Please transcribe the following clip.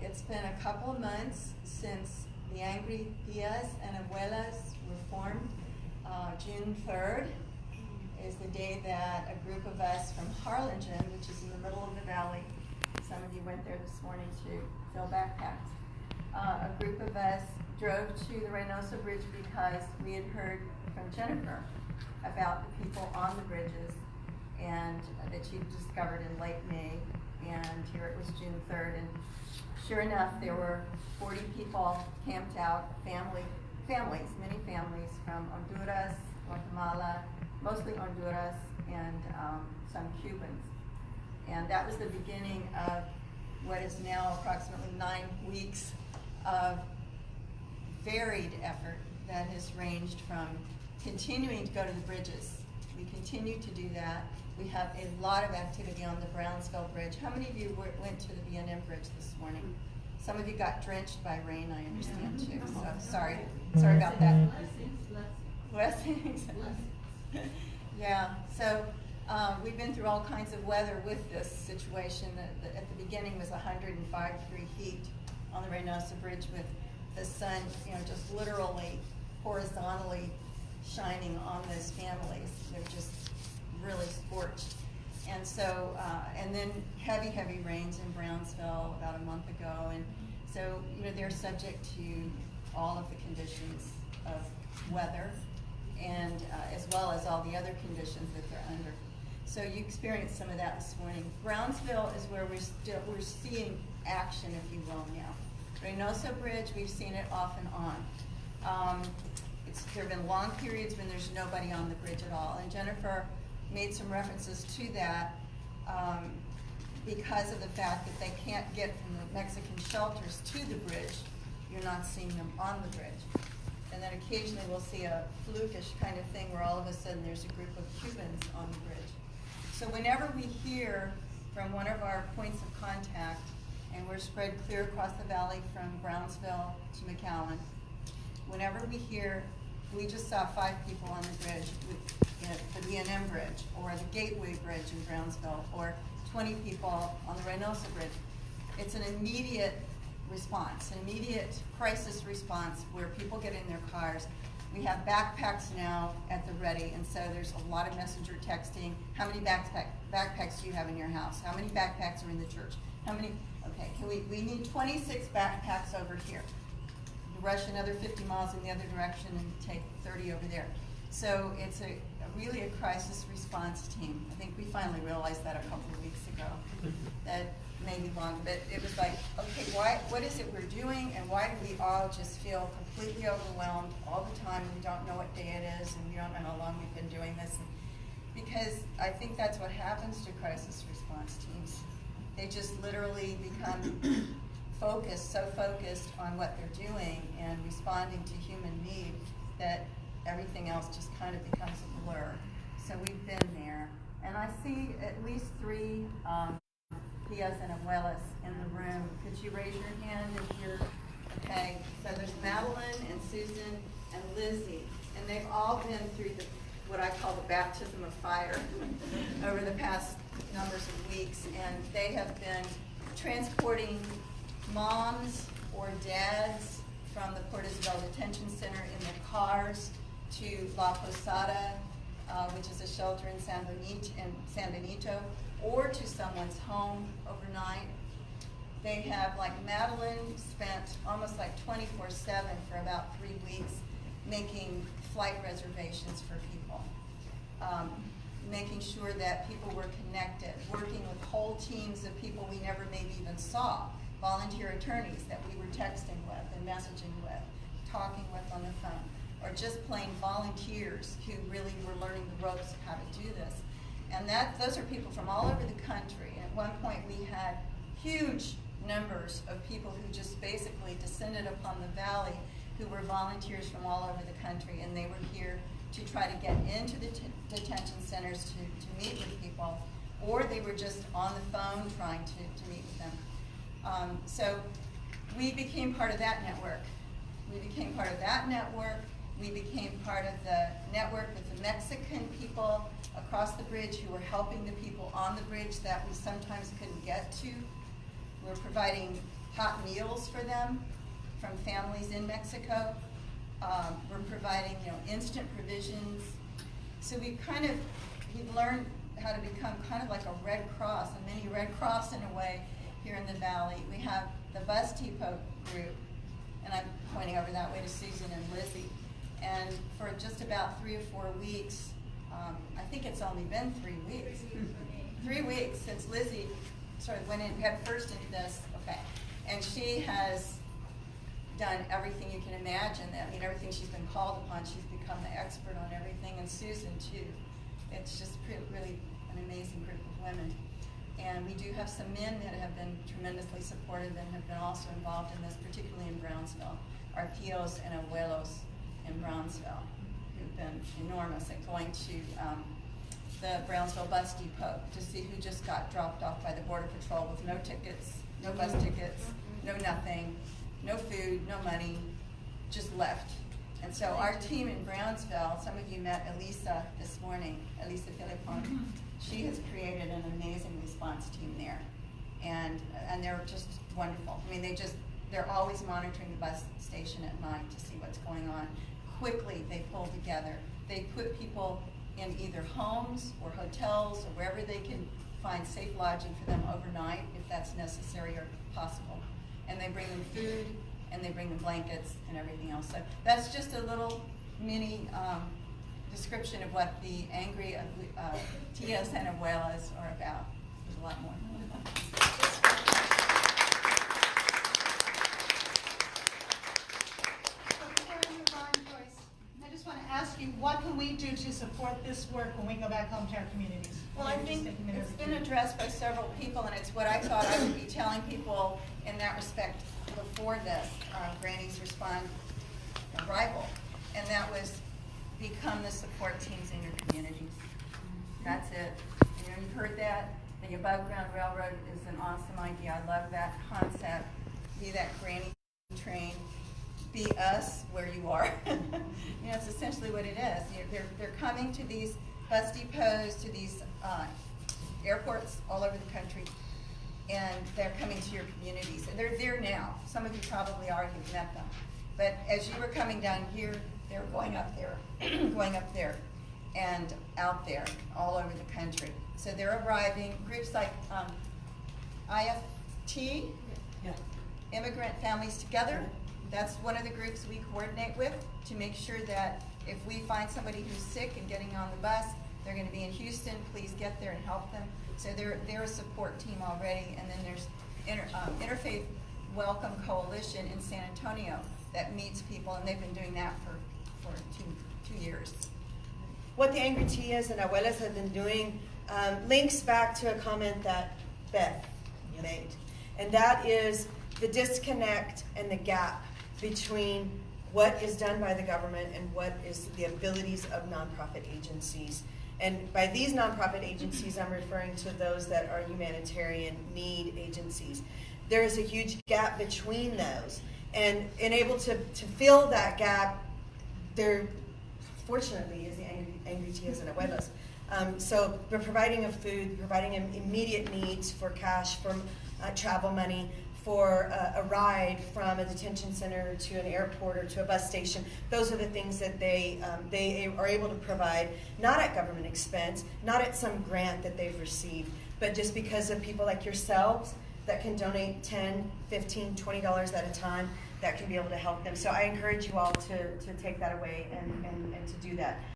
It's been a couple of months since the Angry Tias and Abuelas were formed. June 3rd is the day that a group of us from Harlingen, which is in the middle of the valley, some of you went there this morning to fill backpacks. A group of us drove to the Reynosa Bridge because we had heard from Jennifer about the people on the bridges and that she discovered in late May, and here it was June 3rd, and sure enough there were 40 people camped out, many families from Honduras, Guatemala, mostly Honduras, and some Cubans. And that was the beginning of what is now approximately 9 weeks of varied effort that has ranged from continuing to go to the bridges. We continue to do that. We have a lot of activity on the Brownsville Bridge. How many of you went to the B&M Bridge this morning? Some of you got drenched by rain, I understand too, so sorry about that. Blessings. Yeah, so we've been through all kinds of weather with this situation. At the beginning was 105-degree heat on the Reynosa Bridge with the sun, just literally horizontally shining on those families. They're just really scorched. And so, and then heavy rains in Brownsville about a month ago. And so, they're subject to all of the conditions of weather, and as well as all the other conditions that they're under. So you experienced some of that this morning. Brownsville is where we're seeing action, if you will, now. Reynosa Bridge, we've seen it off and on. There have been long periods when there's nobody on the bridge at all, and Jennifer made some references to that because of the fact that they can't get from the Mexican shelters to the bridge. You're not seeing them on the bridge. And then occasionally we'll see a flukish kind of thing where all of a sudden there's a group of Cubans on the bridge. So whenever we hear from one of our points of contact, and we're spread clear across the valley from Brownsville to McAllen, whenever we hear, we just saw 5 people on the bridge, the B&M Bridge, or the Gateway Bridge in Brownsville, or 20 people on the Reynosa Bridge, it's an immediate response, an immediate crisis response where people get in their cars. We have backpacks now at the ready, and so there's a lot of messenger texting. How many backpacks do you have in your house? How many backpacks are in the church? How many? Okay, we need 26 backpacks over here. Rush another 50 miles in the other direction and take 30 over there. So it's really a crisis response team. I think we finally realized that a couple of weeks ago. That may be long, but it was like, okay, what is it we're doing, and why do we all just feel completely overwhelmed all the time? We don't know what day it is, and we don't know how long we've been doing this. Because I think that's what happens to crisis response teams. They just literally become so focused on what they're doing and responding to human need that everything else just kind of becomes a blur. So we've been there. And I see at least 3 Tias and Abuelas in the room. Could you raise your hand if you're, okay. So there's Madeline and Susan and Lizzie. And they've all been through what I call the baptism of fire over the past numbers of weeks. And they have been transporting moms or dads from the Port Isabel Detention Center in their cars to La Posada, which is a shelter in San Benito, or to someone's home overnight. They have, like Madeline, spent almost like 24/7 for about 3 weeks making flight reservations for people, making sure that people were connected, working with whole teams of people we never maybe even saw, volunteer attorneys that we were texting with and messaging with, talking with on the phone, or just plain volunteers who really were learning the ropes of how to do this. And those are people from all over the country. And at one point we had huge numbers of people who just basically descended upon the valley, who were volunteers from all over the country, and they were here to try to get into the detention centers to meet with people, or they were just on the phone trying to meet with them. So we became part of that network. We became part of the network with the Mexican people across the bridge who were helping the people on the bridge that we sometimes couldn't get to. We're providing hot meals for them from families in Mexico. We're providing, instant provisions. So we've learned how to become kind of like a Red Cross, a mini Red Cross in a way here in the Valley. We have the Bus Depot group, and I'm pointing over that way to Susan and Lizzie. And for just about 3 or 4 weeks, I think it's only been 3 weeks. 3 weeks since Lizzie sort of went in head first into this. Okay, and she has done everything you can imagine. Everything she's been called upon, she's become the expert on everything, and Susan too. It's just really an amazing group of women. And we do have some men that have been tremendously supportive and have been also involved in this, particularly in Brownsville. Our Tios and Abuelas in Brownsville, who've been enormous at going to the Brownsville Bus Depot to see who just got dropped off by the Border Patrol with no tickets, no bus tickets, no nothing, no food, no money, just left. And so our team in Brownsville, some of you met Elisa this morning, Elisa Filipon. She has created an amazing response team there. And they're just wonderful. I mean, they're always monitoring the bus station at night to see what's going on. Quickly, they pull together. They put people in either homes or hotels or wherever they can find safe lodging for them overnight, if that's necessary or possible. And they bring them food, and they bring them blankets and everything else. So that's just a little mini description of what the angry Tias and Abuelas are about. There's a lot more. Before I move on, Joyce, I just want to ask you, what can we do to support this work when we go back home to our communities? Well, I think it's been addressed by several people, and it's what I thought I would be telling people in that respect before this Grannies Respond arrival, and that was become the support teams in your communities. That's it. You've heard that. The above ground railroad is an awesome idea. I love that concept. Be that granny train. Be us where you are. It's essentially what it is. They're coming to these bus depots, to these airports all over the country, and they're coming to your communities. And they're there now. Some of you probably already met them. But as you were coming down here, they're going up there, going up there, and out there, all over the country. So they're arriving. Groups like IFT, Immigrant Families Together. That's one of the groups we coordinate with to make sure that if we find somebody who's sick and getting on the bus, they're going to be in Houston, please get there and help them. So they're a support team already. And then there's Interfaith Welcome Coalition in San Antonio that meets people, and they've been doing that for 2 years. What the Angry Tias and Abuelas have been doing links back to a comment that Beth made. And that is the disconnect and the gap between what is done by the government and what is the abilities of nonprofit agencies. And by these nonprofit agencies, I'm referring to those that are humanitarian need agencies. There is a huge gap between those. And able to fill that gap, there fortunately is the Angry Tias and Abuelas. So we're providing them food, providing them immediate needs for cash, for travel money, for a ride from a detention center to an airport or to a bus station. Those are the things that they are able to provide, not at government expense, not at some grant that they've received, but just because of people like yourselves that can donate $10, $15, $20 at a time, that can be able to help them. So I encourage you all to take that away and to do that.